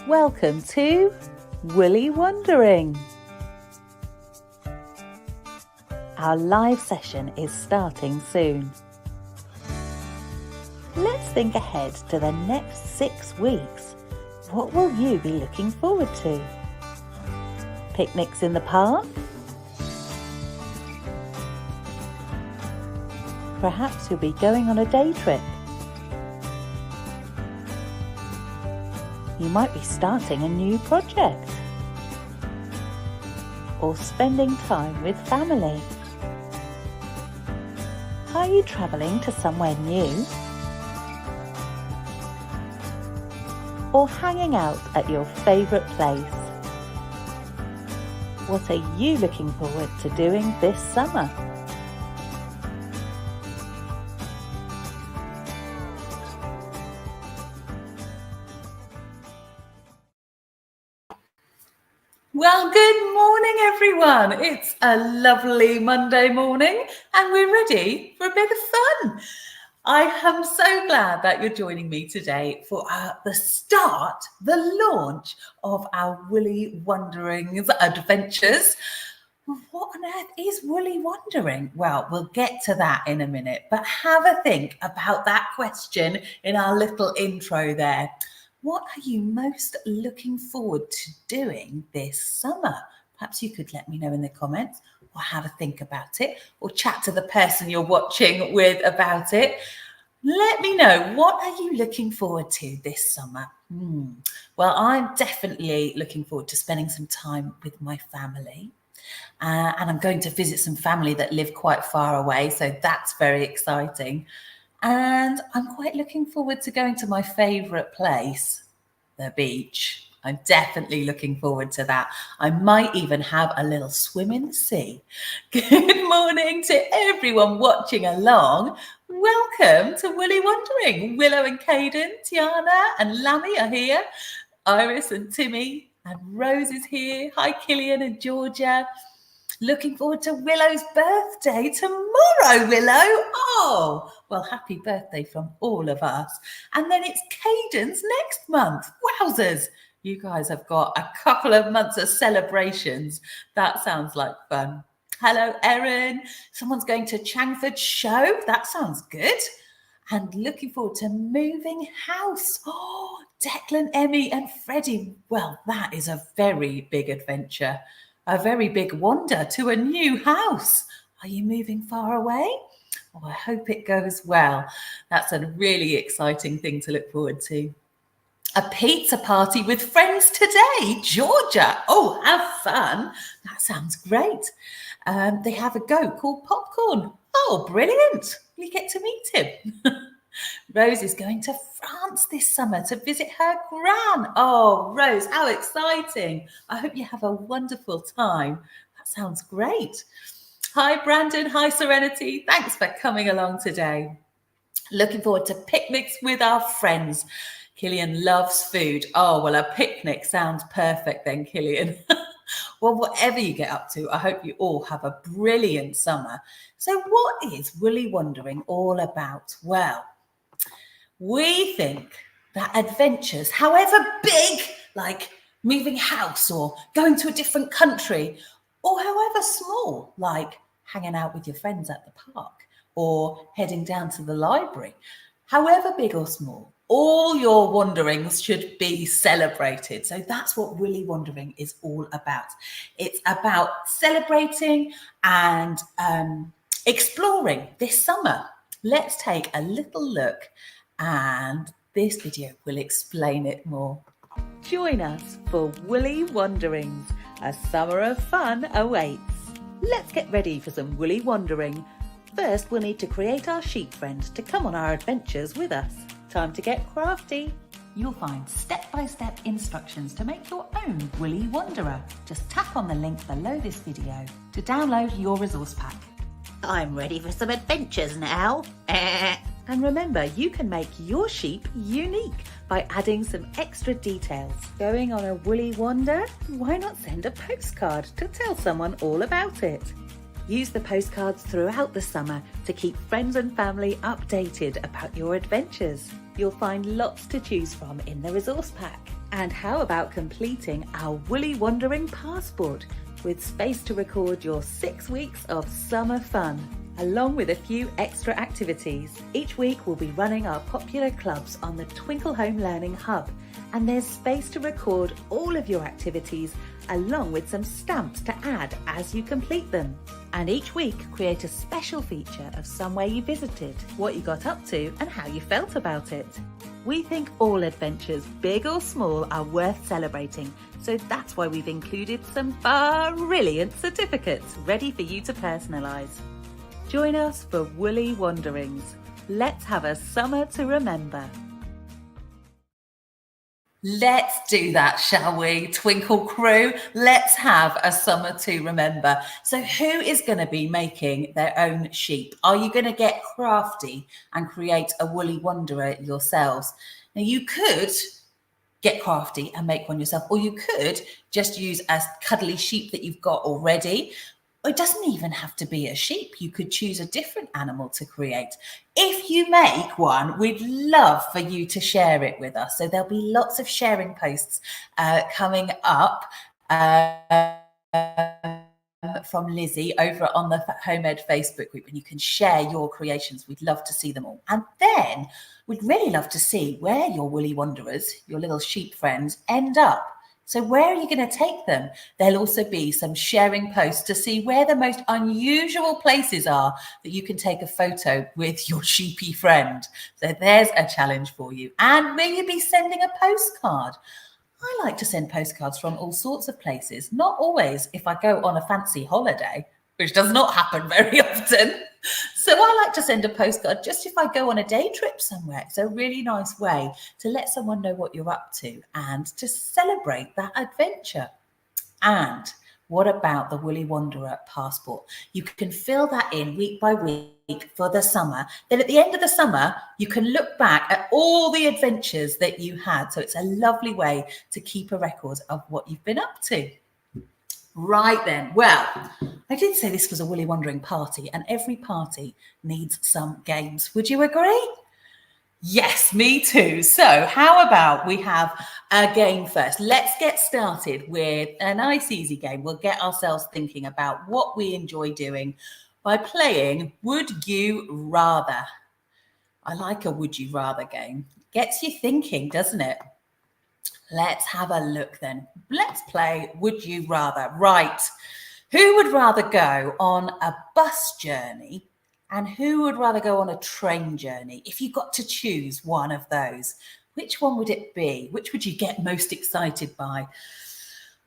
Welcome to Woolly Wandering. Our live session is starting soon. Let's think ahead to the next 6 weeks. What will you be looking forward to? Picnics in the park? Perhaps you'll be going on a day trip. You might be starting a new project or spending time with family. Are you travelling to somewhere new or hanging out at your favourite place? What are you looking forward to doing this summer? Well, good morning, everyone. It's a lovely Monday morning and we're ready for a bit of fun. I am so glad that you're joining me today for the launch of our Woolly Wanderings adventures. What on earth is Woolly Wandering? Well, we'll get to that in a minute, but have a think about that question in our little intro there. What are you most looking forward to doing this summer? Perhaps you could let me know in the comments or have a think about it or chat to the person you're watching with about it. Let me know, what are you looking forward to this summer? Well, I'm definitely looking forward to spending some time with my family. And I'm going to visit some family that live quite far away, so that's very exciting. And I'm quite looking forward to going to my favourite place, the beach. I'm definitely looking forward to that. I might even have a little swim in the sea. Good morning to everyone watching along. Welcome to Woolly Wandering. Willow and Caden, Tiana and Lammy are here. Iris and Timmy and Rose is here. Hi, Killian and Georgia. Looking forward to Willow's birthday tomorrow, Willow. Oh, well, happy birthday from all of us. And then it's Caden's next month. Wowzers. You guys have got a couple of months of celebrations. That sounds like fun. Hello, Erin. Someone's going to Changford show. That sounds good. And looking forward to moving house. Oh, Declan, Emmy and Freddie. Well, that is a very big adventure. A very big wander to a new house. Are you moving far away? Oh, I hope it goes well. That's a really exciting thing to look forward to. A pizza party with friends today, Georgia. Oh, have fun. That sounds great. They have a goat called Popcorn. Oh, brilliant. We get to meet him. Rose is going to France this summer to visit her gran. Oh, Rose, how exciting. I hope you have a wonderful time. That sounds great. Hi, Brandon. Hi, Serenity. Thanks for coming along today. Looking forward to picnics with our friends. Killian loves food. Oh, well, a picnic sounds perfect then, Killian. Well, whatever you get up to, I hope you all have a brilliant summer. So what is Woolly Wandering all about? Well, we think that adventures, however big, like moving house or going to a different country, or however small, like hanging out with your friends at the park or heading down to the library, however big or small, all your wanderings should be celebrated. So that's what Woolly Wandering is all about. It's about celebrating and exploring this summer. Let's take a little look and this video will explain it more. Join us for Woolly Wanderings. A summer of fun awaits. Let's get ready for some Woolly Wandering. First, we'll need to create our sheep friend to come on our adventures with us. Time to get crafty. You'll find step-by-step instructions to make your own Woolly Wanderer. Just tap on the link below this video to download your resource pack. I'm ready for some adventures now. And remember, you can make your sheep unique by adding some extra details. Going on a woolly wander? Why not send a postcard to tell someone all about it? Use the postcards throughout the summer to keep friends and family updated about your adventures. You'll find lots to choose from in the resource pack. And how about completing our Woolly Wandering passport with space to record your 6 weeks of summer fun, along with a few extra activities. Each week we'll be running our popular clubs on the Twinkle Home Learning Hub, and there's space to record all of your activities along with some stamps to add as you complete them. And each week create a special feature of somewhere you visited, what you got up to and how you felt about it. We think all adventures, big or small, are worth celebrating, so that's why we've included some brilliant certificates ready for you to personalise. Join us for Woolly Wanderings. Let's have a summer to remember. Let's do that, shall we? Twinkle crew, let's have a summer to remember. So who is going to be making their own sheep? Are you going to get crafty and create a woolly wanderer yourselves? Now you could get crafty and make one yourself, or you could just use a cuddly sheep that you've got already. It doesn't even have to be a sheep. You could choose a different animal to create. If you make one, we'd love for you to share it with us. So there'll be lots of sharing posts coming up from Lizzie over on the Home Ed Facebook group, and you can share your creations. We'd love to see them all. And then we'd really love to see where your woolly wanderers, your little sheep friends, end up. So where are you going to take them? There'll also be some sharing posts to see where the most unusual places are that you can take a photo with your sheepy friend. So there's a challenge for you. And will you be sending a postcard? I like to send postcards from all sorts of places, not always if I go on a fancy holiday, which does not happen very often. So I like to send a postcard just if I go on a day trip somewhere. It's a really nice way to let someone know what you're up to and to celebrate that adventure. And what about the Woolly Wanderer passport? You can fill that in week by week for the summer. Then at the end of the summer, you can look back at all the adventures that you had. So it's a lovely way to keep a record of what you've been up to. Right then, well, I did say this was a Woolly Wandering party, and every party needs some games. Would you agree? Yes, me too. So how about we have a game first? Let's get started with a nice easy game. We'll get ourselves thinking about what we enjoy doing by playing Would You Rather. I like a Would You Rather game. Gets you thinking, doesn't it? Let's have a look then. Let's play Would You Rather. Right. Who would rather go on a bus journey and who would rather go on a train journey? If you got to choose one of those, which one would it be? Which would you get most excited by?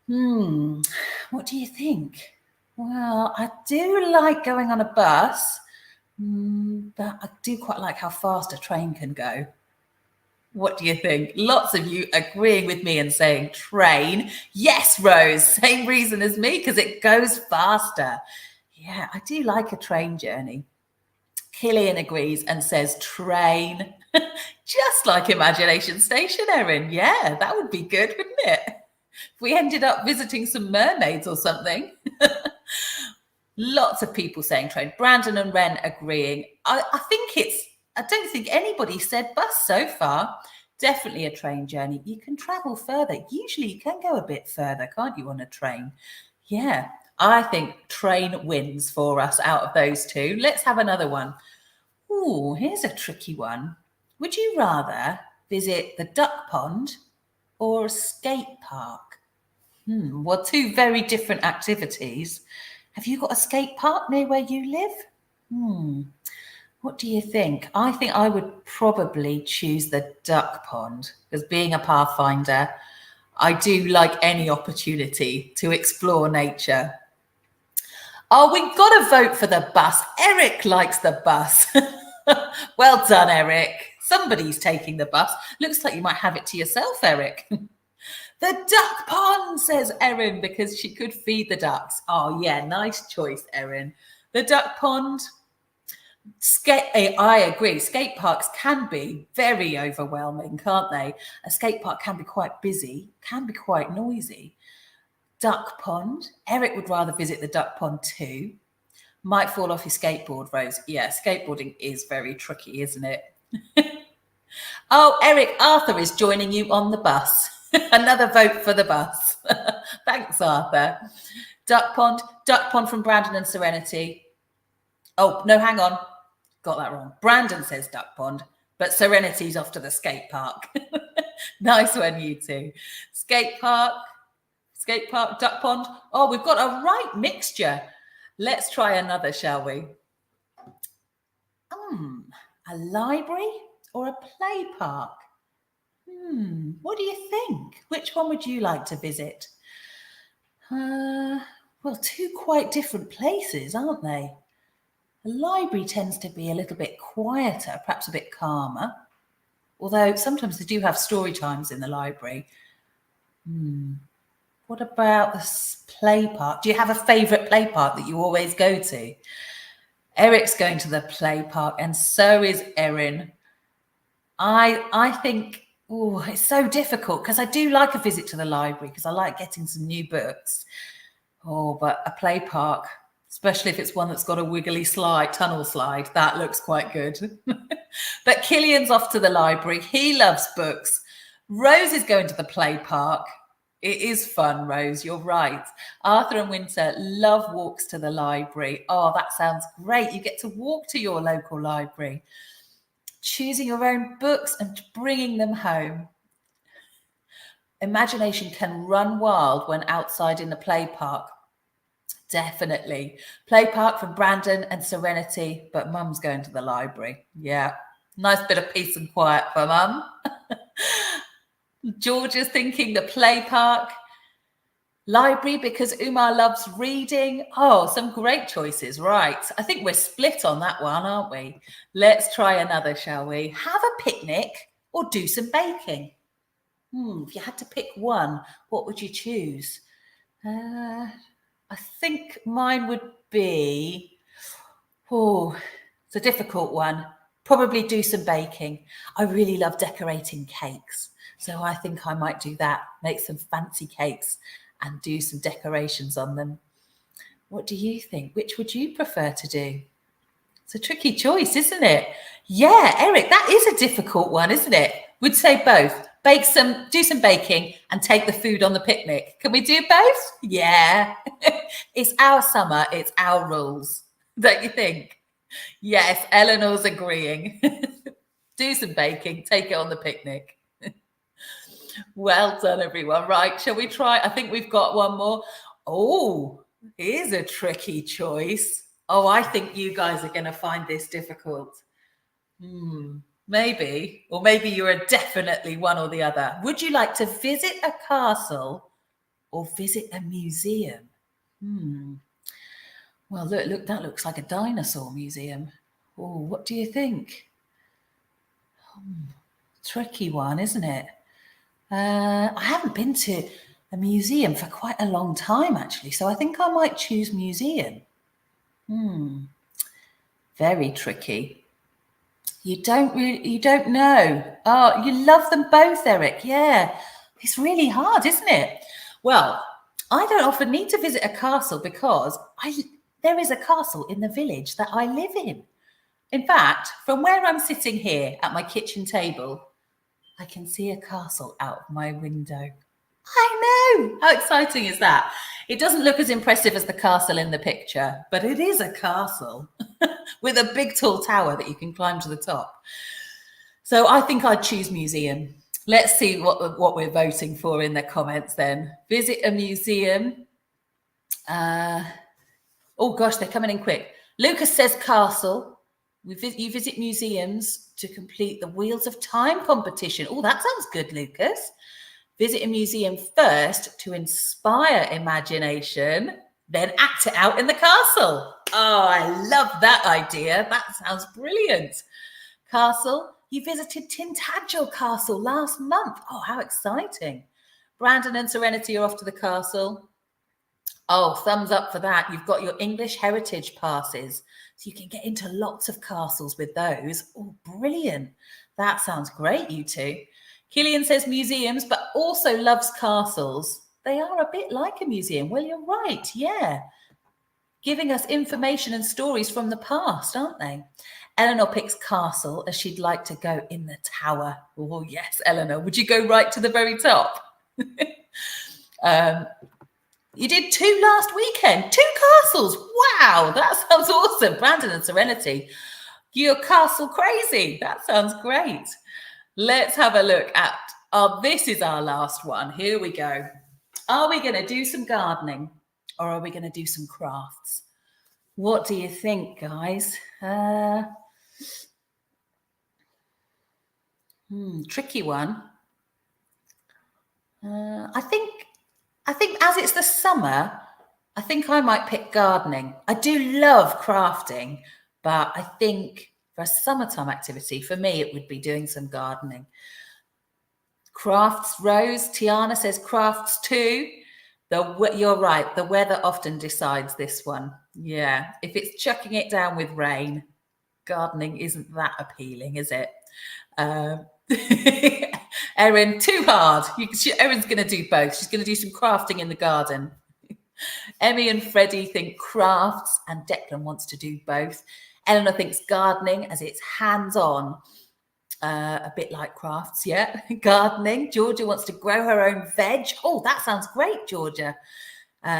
What do you think? Well, I do like going on a bus, but I do quite like how fast a train can go. What do you think? Lots of you agreeing with me and saying train. Yes, Rose, same reason as me, because it goes faster. Yeah, I do like a train journey. Killian agrees and says train. Just like Imagination Station, Erin. Yeah, that would be good, wouldn't it? If we ended up visiting some mermaids or something. Lots of people saying train. Brandon and Ren agreeing. I don't think anybody said bus so far. Definitely a train journey. You can travel further. Usually you can go a bit further, can't you, on a train? Yeah, I think train wins for us out of those two. Let's have another one. Ooh, here's a tricky one. Would you rather visit the duck pond or a skate park? Well, two very different activities. Have you got a skate park near where you live? What do you think? I think I would probably choose the duck pond because being a pathfinder, I do like any opportunity to explore nature. Oh, we've got to vote for the bus. Eric likes the bus. Well done, Eric. Somebody's taking the bus. Looks like you might have it to yourself, Eric. The duck pond, says Erin, because she could feed the ducks. Oh, yeah, nice choice, Erin. The duck pond. I agree. Skate parks can be very overwhelming, can't they? A skate park can be quite busy, can be quite noisy. Duck pond. Eric would rather visit the duck pond too. Might fall off your skateboard, Rose. Yeah, skateboarding is very tricky, isn't it? Oh, Eric, Arthur is joining you on the bus. Another vote for the bus. Thanks, Arthur. Duck Pond from Brandon and Serenity. Oh, no, hang on. Got that wrong. Brandon says Duck Pond, but Serenity's off to the skate park. Nice one, you two. Skate park, Duck Pond. Oh, we've got a right mixture. Let's try another, shall we? A library or a play park? What do you think? Which one would you like to visit? Well, two quite different places, aren't they? The library tends to be a little bit quieter, perhaps a bit calmer. Although sometimes they do have story times in the library. What about the play park? Do you have a favourite play park that you always go to? Eric's going to the play park, and so is Erin. I think, it's so difficult because I do like a visit to the library because I like getting some new books. But a play park, especially if it's one that's got a wiggly tunnel slide, that looks quite good. But Killian's off to the library. He loves books. Rose is going to the play park. It is fun, Rose. You're right. Arthur and Winter love walks to the library. Oh, that sounds great. You get to walk to your local library, choosing your own books and bringing them home. Imagination can run wild when outside in the play park. Definitely. Play park from Brandon and Serenity, but Mum's going to the library. Yeah. Nice bit of peace and quiet for Mum. George is thinking the play park. Library because Umar loves reading. Oh, some great choices. Right. I think we're split on that one, aren't we? Let's try another, shall we? Have a picnic or do some baking. If you had to pick one, what would you choose? I think mine would be, it's a difficult one. Probably do some baking. I really love decorating cakes. So I think I might do that, make some fancy cakes and do some decorations on them. What do you think? Which would you prefer to do? It's a tricky choice, isn't it? Yeah, Eric, that is a difficult one, isn't it? We'd say both. Do some baking and take the food on the picnic. Can we do both? Yeah. It's our summer. It's our rules. Don't you think? Yes, Eleanor's agreeing. Do some baking, take it on the picnic. Well done, everyone. Right, shall we try? I think we've got one more. Oh, here's a tricky choice. Oh, I think you guys are going to find this difficult. Maybe, or maybe you're a definitely one or the other. Would you like to visit a castle or visit a museum? Well, look, that looks like a dinosaur museum. Oh, what do you think? Tricky one, isn't it? I haven't been to a museum for quite a long time, actually, so I think I might choose museum. Very tricky. You don't know. Oh, you love them both, Eric. Yeah, it's really hard, isn't it? Well, I don't often need to visit a castle because there is a castle in the village that I live in. In fact, from where I'm sitting here at my kitchen table, I can see a castle out of my window. I know! How exciting is that? It doesn't look as impressive as the castle in the picture, but it is a castle with a big tall tower that you can climb to the top. So I think I'd choose museum. Let's see what we're voting for in the comments then. Visit a museum. Oh gosh, they're coming in quick. Lucas says castle. You visit museums to complete the Wheels of Time competition. Oh, that sounds good, Lucas. Visit a museum first to inspire imagination, then act it out in the castle. Oh, I love that idea. That sounds brilliant. Castle, you visited Tintagel Castle last month. Oh, how exciting. Brandon and Serenity are off to the castle. Oh, thumbs up for that. You've got your English heritage passes. So you can get into lots of castles with those. Oh, brilliant. That sounds great, you two. Killian says museums, but also loves castles. They are a bit like a museum. Well, you're right. Yeah. giving us information and stories from the past, aren't they? Eleanor picks castle as she'd like to go in the tower. Oh, yes, Eleanor. Would you go right to the very top? You did 2 last weekend. 2 castles. Wow, that sounds awesome. Brandon and Serenity, you're castle crazy. That sounds great. Let's have a look at, this is our last one. Here we go. Are we going to do some gardening or are we going to do some crafts? What do you think, guys? Tricky one. I think as it's the summer, I think I might pick gardening. I do love crafting, but I think for a summertime activity, for me, it would be doing some gardening. Crafts, Rose. Tiana says crafts too. You're right. The weather often decides this one. Yeah. If it's chucking it down with rain, gardening isn't that appealing, is it? Erin, too hard. Erin's going to do both. She's going to do some crafting in the garden. Emmy and Freddie think crafts, and Declan wants to do both. Eleanor thinks gardening as it's hands-on, a bit like crafts, yeah. Gardening. Georgia wants to grow her own veg. Oh, that sounds great, Georgia.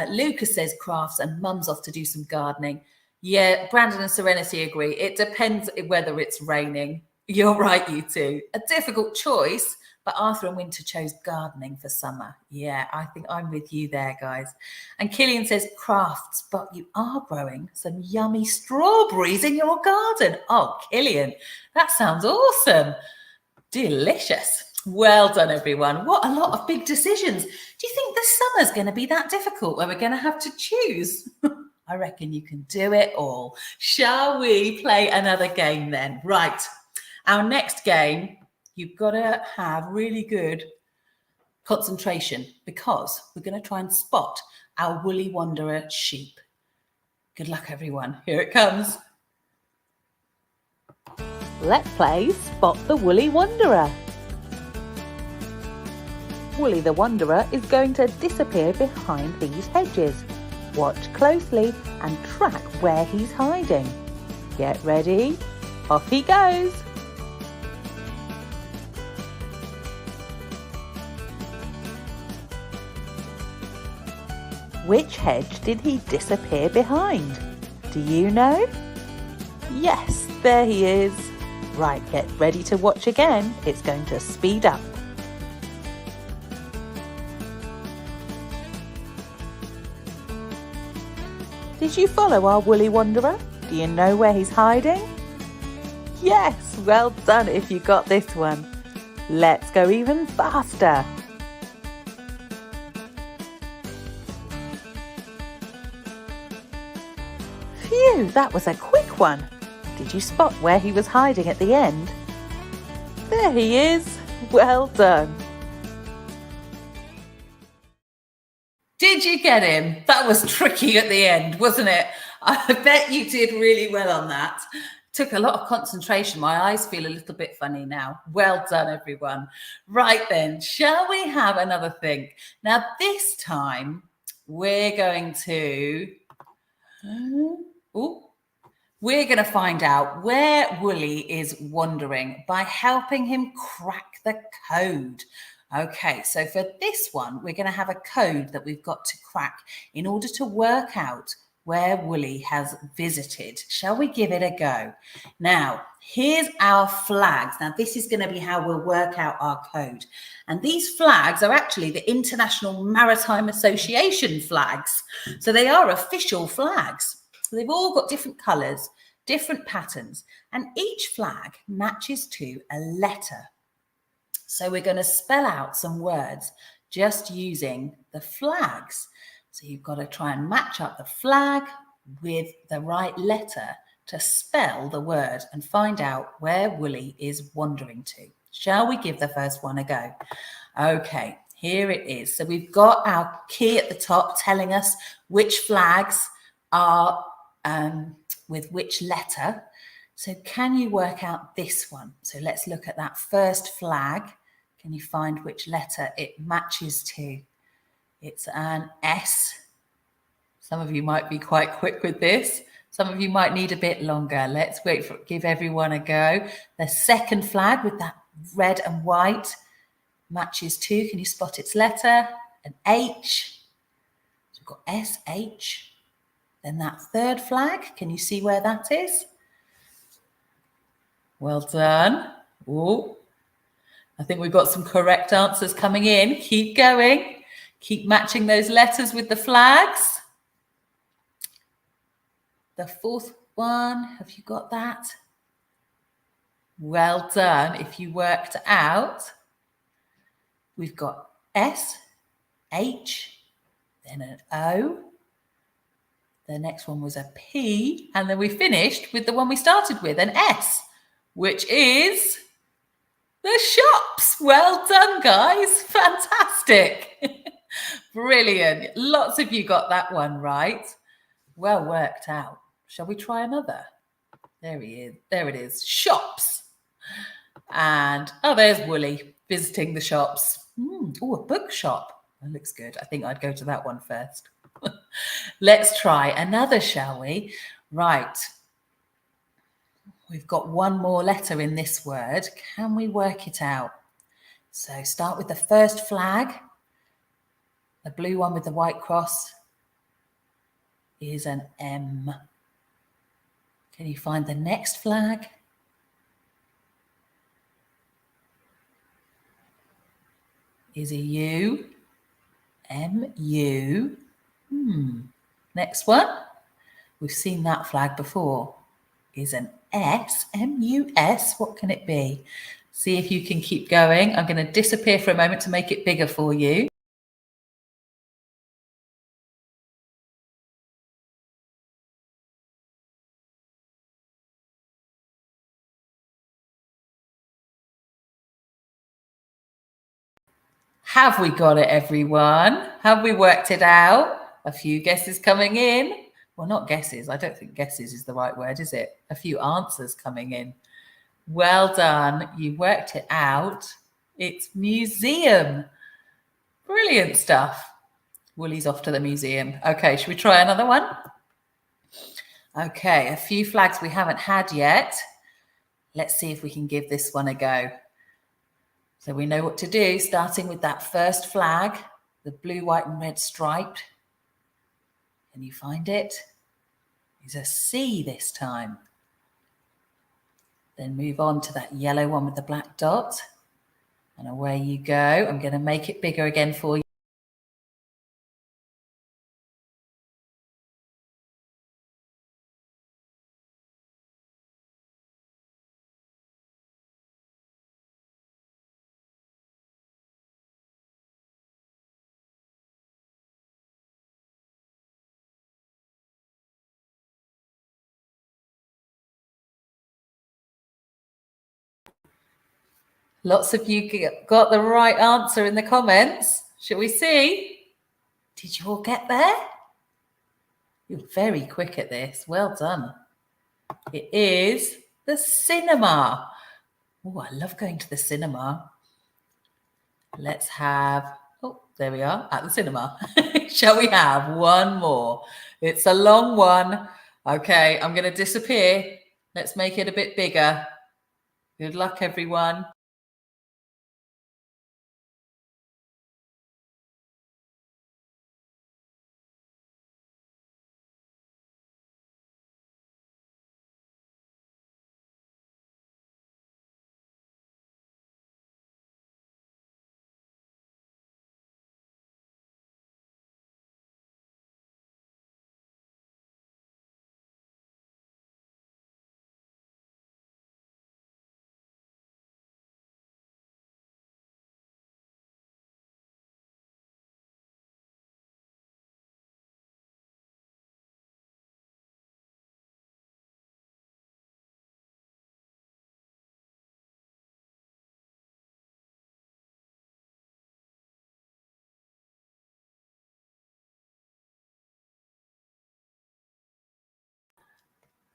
Lucas says crafts and Mum's off to do some gardening. Yeah, Brandon and Serenity agree. It depends whether it's raining. You're right, you two. A difficult choice, but Arthur and Winter chose gardening for summer. Yeah, I think I'm with you there, guys. And Killian says crafts, but you are growing some yummy strawberries in your garden. Oh, Killian, that sounds awesome. Delicious. Well done, everyone. What a lot of big decisions. Do you think the summer's going to be that difficult where we're going to have to choose? I reckon you can do it all. Shall we play another game then? Right. Our next game, you've got to have really good concentration because we're going to try and spot our woolly wanderer sheep. Good luck, everyone. Here it comes. Let's play Spot the Woolly Wanderer. Woolly the Wanderer is going to disappear behind these hedges. Watch closely and track where he's hiding. Get ready. Off he goes. Which hedge did he disappear behind? Do you know? Yes, there he is. Right, get ready to watch again. It's going to speed up. Did you follow our woolly wanderer? Do you know where he's hiding? Yes, well done if you got this one. Let's go even faster. Phew, that was a quick one. Did you spot where he was hiding at the end? There he is. Well done. Did you get him? That was tricky at the end, wasn't it? I bet you did really well on that. Took a lot of concentration. My eyes feel a little bit funny now. Well done, everyone. Right then, shall we have another think? Now, this time, we're going to... We're going to find out where Woolly is wandering by helping him crack the code. Okay, so for this one, we're going to have a code that we've got to crack in order to work out where Woolly has visited. Shall we give it a go? Now, here's our flags. Now, this is going to be how we'll work out our code. And these flags are actually the International Maritime Association flags. So they are official flags. So they've all got different colours, different patterns, and each flag matches to a letter. So we're going to spell out some words just using the flags. So you've got to try and match up the flag with the right letter to spell the word and find out where Woolly is wandering to. Shall we give the first one a go? Okay, here it is. So we've got our key at the top telling us which flags are with which letter. So can you work out this one? So let's look at that first flag. Can you find which letter it matches to? It's an S. Some of you might be quite quick with this. Some of you might need a bit longer. Let's give everyone a go. The second flag with that red and white matches too. Can you spot its letter? An H. So we've got S-H. Then that third flag, can you see where that is? Well done. Oh, I think we've got some correct answers coming in. Keep going. Keep matching those letters with the flags. The fourth one, have you got that? Well done. If you worked out, we've got S, H, then an O. The next one was a P, and then we finished with the one we started with, an S, which is the shops. Well done, guys. Fantastic. Brilliant. Lots of you got that one right. Well worked out. Shall we try another? There he is. There it is. Shops. And, oh, there's Woolly visiting the shops. Oh, a bookshop. That looks good. I think I'd go to that one first. Let's try another, shall we? Right. We've got one more letter in this word. Can we work it out? So start with the first flag. The blue one with the white cross is an M. Can you find the next flag? Is a U. M-U. Next one. We've seen that flag before. Is an S. M-U-S. What can it be? See if you can keep going. I'm going to disappear for a moment to make it bigger for you. Have we got it, everyone? Have we worked it out? A few guesses coming in. Well, not guesses. I don't think guesses is the right word, is it? A few answers coming in. Well done. You worked it out. It's museum. Brilliant stuff. Woolly's off to the museum. Okay, should we try another one? Okay, a few flags we haven't had yet. Let's see if we can give this one a go. So we know what to do, starting with that first flag, the blue, white and red striped. Can you find it? It's a C this time. Then move on to that yellow one with the black dot. And away you go. I'm going to make it bigger again for you. Lots of you got the right answer in the comments. Shall we see? Did you all get there? You're very quick at this. Well done. It is the cinema. Oh, I love going to the cinema. Let's have, oh, there we are at the cinema. Shall we have one more? It's a long one. Okay, I'm going to disappear. Let's make it a bit bigger. Good luck, everyone.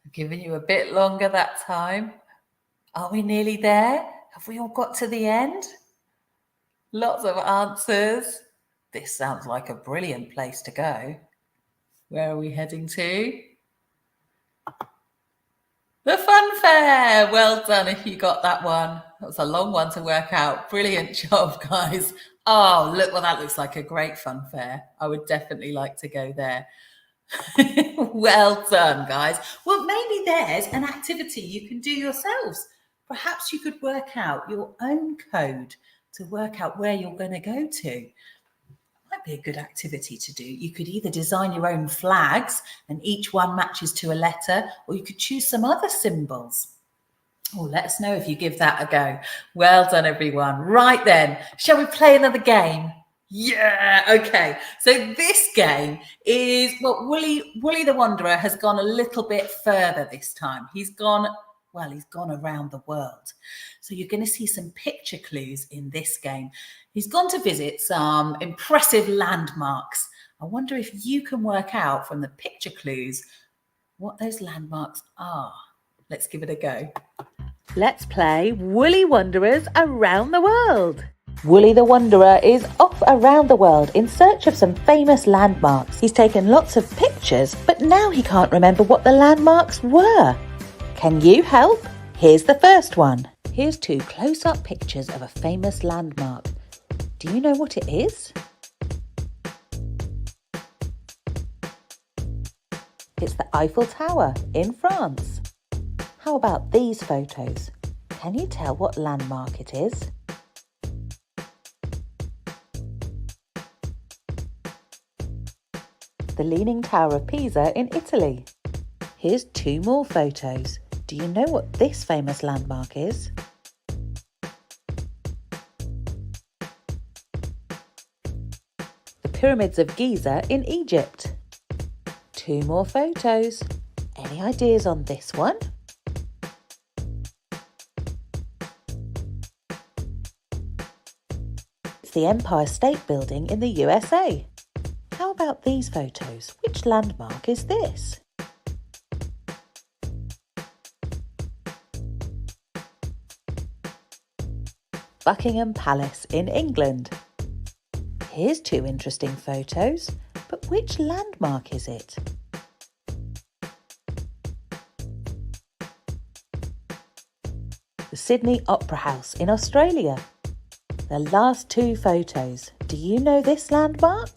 I'm giving you a bit longer that time. Are we nearly there? Have we all got to the end? Lots of answers. This sounds like a brilliant place to go. Where are we heading to? The fun fair. Well done if you got that one. That was a long one to work out. Brilliant job, guys. Oh, look, well, that looks like a great fun fair. I would definitely like to go there. Well done, guys. Well, maybe there's an activity you can do yourselves. Perhaps you could work out your own code to work out where you're going to go to. Might be a good activity to do. You could either design your own flags and each one matches to a letter, or you could choose some other symbols. Oh, let us know if you give that a go. Well done, everyone. Right then, shall we play another game? Yeah, okay. So this game is, well, Woolly the Wanderer has gone a little bit further this time. He's gone around the world. So you're going to see some picture clues in this game. He's gone to visit some impressive landmarks. I wonder if you can work out from the picture clues what those landmarks are. Let's give it a go. Let's play Woolly Wanderers Around the World. Woolly the Wanderer is off around the world in search of some famous landmarks. He's taken lots of pictures, but now he can't remember what the landmarks were. Can you help? Here's the first one. Here's 2 close-up pictures of a famous landmark. Do you know what it is? It's the Eiffel Tower in France. How about these photos? Can you tell what landmark it is? The Leaning Tower of Pisa in Italy. Here's 2 more photos. Do you know what this famous landmark is? The Pyramids of Giza in Egypt. 2 more photos. Any ideas on this one? It's the Empire State Building in the USA. How about these photos? Which landmark is this? Buckingham Palace in England. Here's 2 interesting photos, but which landmark is it? The Sydney Opera House in Australia. The last 2 photos. Do you know this landmark?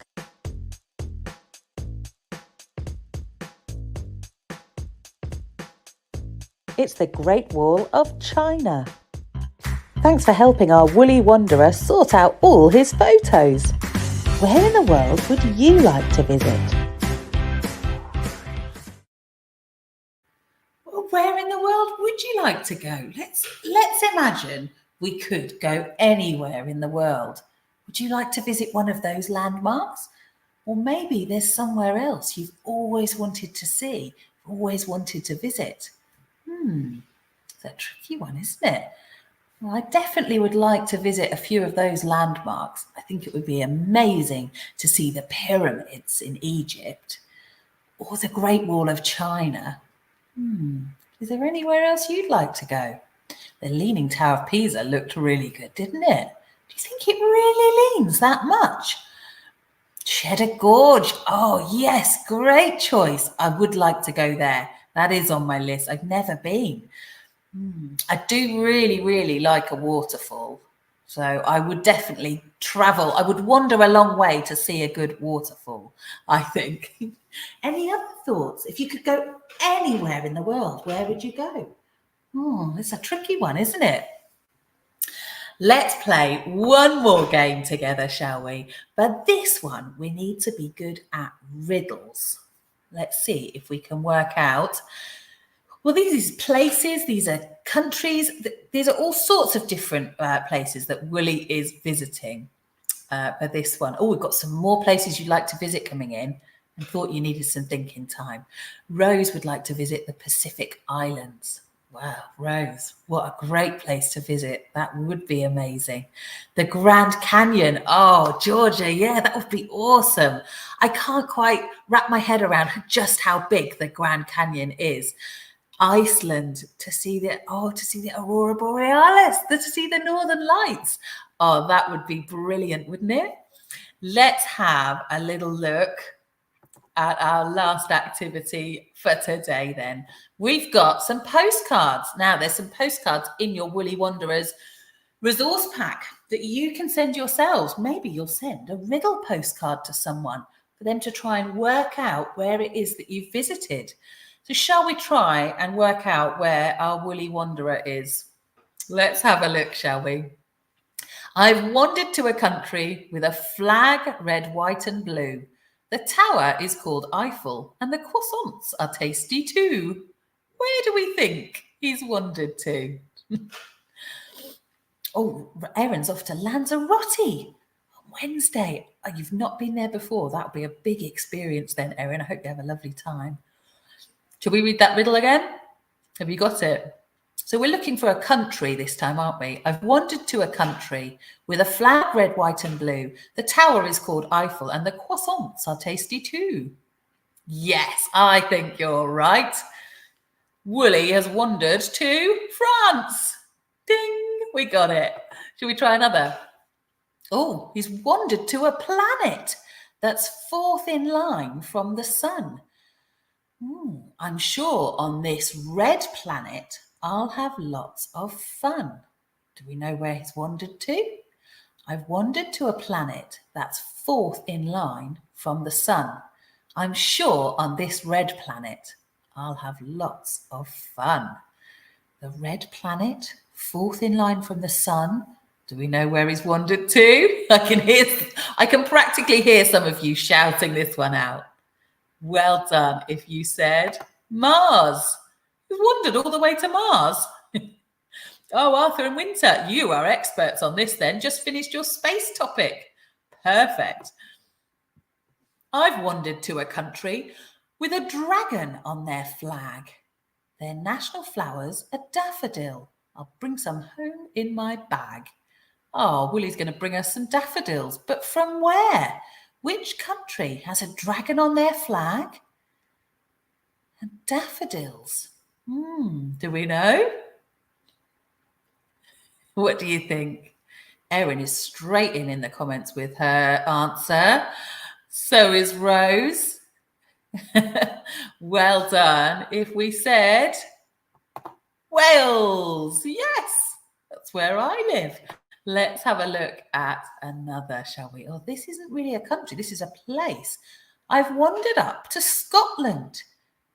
It's the Great Wall of China. Thanks for helping our Woolly Wanderer sort out all his photos. Where in the world would you like to visit? Well, where in the world would you like to go? Let's imagine we could go anywhere in the world. Would you like to visit one of those landmarks? Or maybe there's somewhere else you've always wanted to see, always wanted to visit. It's a tricky one, isn't it? Well, I definitely would like to visit a few of those landmarks. I think it would be amazing to see the pyramids in Egypt or the Great Wall of China. Is there anywhere else you'd like to go? The Leaning Tower of Pisa looked really good, didn't it? Do you think it really leans that much? Cheddar Gorge. Oh, yes, great choice. I would like to go there. That is on my list. I've never been. I do really, really like a waterfall. So I would definitely travel. I would wander a long way to see a good waterfall, I think. Any other thoughts? If you could go anywhere in the world, where would you go? It's a tricky one, isn't it? Let's play one more game together, shall we? But this one, we need to be good at riddles. Let's see if we can work out. Well, these are places, these are countries, these are all sorts of different places that Woolly is visiting for this one. Oh, we've got some more places you'd like to visit coming in. I thought you needed some thinking time. Rose would like to visit the Pacific Islands. Wow, Rose, what a great place to visit. That would be amazing. The Grand Canyon. Oh, Georgia, yeah, that would be awesome. I can't quite wrap my head around just how big the Grand Canyon is. Iceland, to see the Aurora Borealis, to see the Northern Lights. Oh, that would be brilliant, wouldn't it? Let's have a little look at our last activity for today then. We've got some postcards. Now, there's some postcards in your Woolly Wanderers resource pack that you can send yourselves. Maybe you'll send a riddle postcard to someone for them to try and work out where it is that you've visited. So shall we try and work out where our Woolly Wanderer is? Let's have a look, shall we? I've wandered to a country with a flag, red, white and blue. The tower is called Eiffel and the croissants are tasty too. Where do we think he's wandered to? Oh, Erin's off to Lanzarote on Wednesday. Oh, you've not been there before. That'll be a big experience then, Erin. I hope you have a lovely time. Shall we read that riddle again? Have you got it? So we're looking for a country this time, aren't we? I've wandered to a country with a flag, red, white and blue. The tower is called Eiffel and the croissants are tasty too. Yes, I think you're right. Woolly has wandered to France. Ding, we got it. Shall we try another? Oh, he's wandered to a planet that's fourth in line from the sun. I'm sure on this red planet, I'll have lots of fun. Do we know where he's wandered to? I've wandered to a planet that's fourth in line from the sun. I'm sure on this red planet, I'll have lots of fun. The red planet, fourth in line from the sun. Do we know where he's wandered to? I can practically hear some of you shouting this one out. Well done if you said Mars. You've wandered all the way to Mars. Oh, Arthur and Winter, you are experts on this then. Just finished your space topic. Perfect. I've wandered to a country with a dragon on their flag. Their national flowers are daffodil. I'll bring some home in my bag. Oh, Woolly's going to bring us some daffodils. But from where? Which country has a dragon on their flag? And daffodils. Do we know? What do you think? Erin is straight in the comments with her answer. So is Rose. Well done. If we said Wales, yes, that's where I live. Let's have a look at another, shall we? Oh, this isn't really a country. This is a place. I've wandered up to Scotland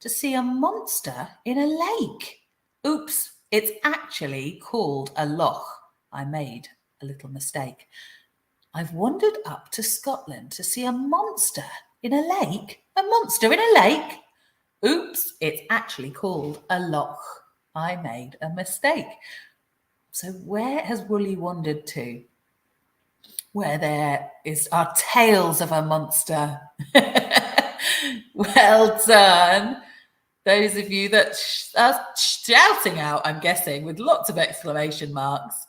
to see a monster in a lake. Oops, it's actually called a loch. I made a little mistake. I've wandered up to Scotland to see a monster in a lake. A monster in a lake? Oops, it's actually called a loch. I made a mistake. So where has Woolly wandered to? Where there are tales of a monster. Well done. Those of you that are shouting out, I'm guessing, with lots of exclamation marks.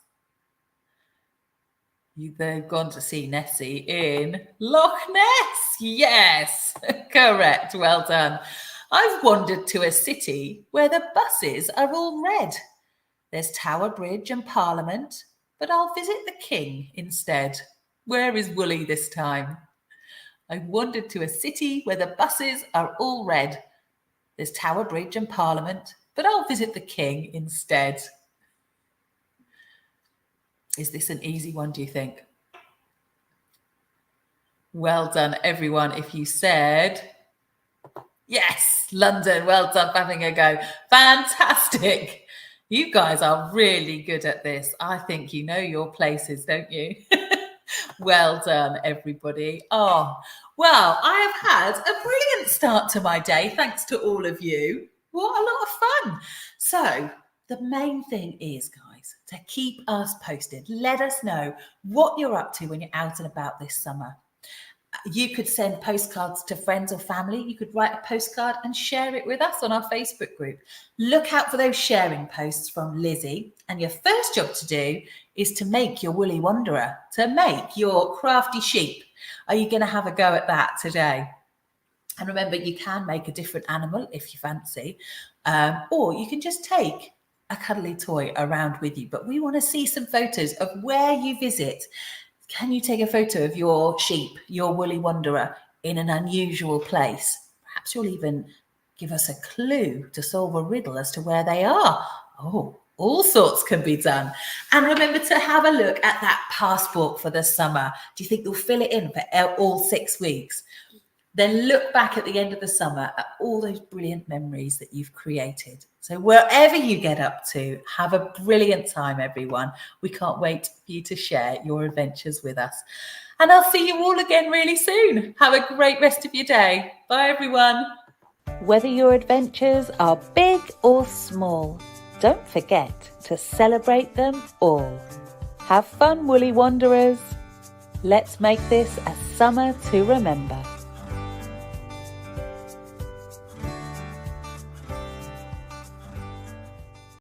They've gone to see Nessie in Loch Ness. Yes, correct. Well done. I've wandered to a city where the buses are all red. There's Tower Bridge and Parliament, but I'll visit the King instead. Where is Woolly this time? I wandered to a city where the buses are all red. There's Tower Bridge and Parliament, but I'll visit the King instead. Is this an easy one, do you think? Well done, everyone. If you said, yes, London, well done for having a go. Fantastic. You guys are really good at this. I think you know your places, don't you? Well done, everybody. Oh, well, I have had a brilliant start to my day, thanks to all of you. What a lot of fun. So the main thing is, guys, to keep us posted. Let us know what you're up to when you're out and about this summer. You could send postcards to friends or family. You could write a postcard and share it with us on our Facebook group. Look out for those sharing posts from Lizzie. And your first job to do is to make your Woolly Wanderer, to make your crafty sheep. Are you going to have a go at that today? And remember, you can make a different animal if you fancy, or you can just take a cuddly toy around with you. But we want to see some photos of where you visit. Can you take a photo of your sheep, your Woolly Wanderer, in an unusual place? Perhaps you'll even give us a clue to solve a riddle as to where they are. Oh, all sorts can be done. And remember to have a look at that passport for the summer. Do you think you'll fill it in for all 6 weeks? Then look back at the end of the summer at all those brilliant memories that you've created. So wherever you get up to, have a brilliant time, everyone. We can't wait for you to share your adventures with us. And I'll see you all again really soon. Have a great rest of your day. Bye, everyone. Whether your adventures are big or small, don't forget to celebrate them all. Have fun, Woolly Wanderers. Let's make this a summer to remember.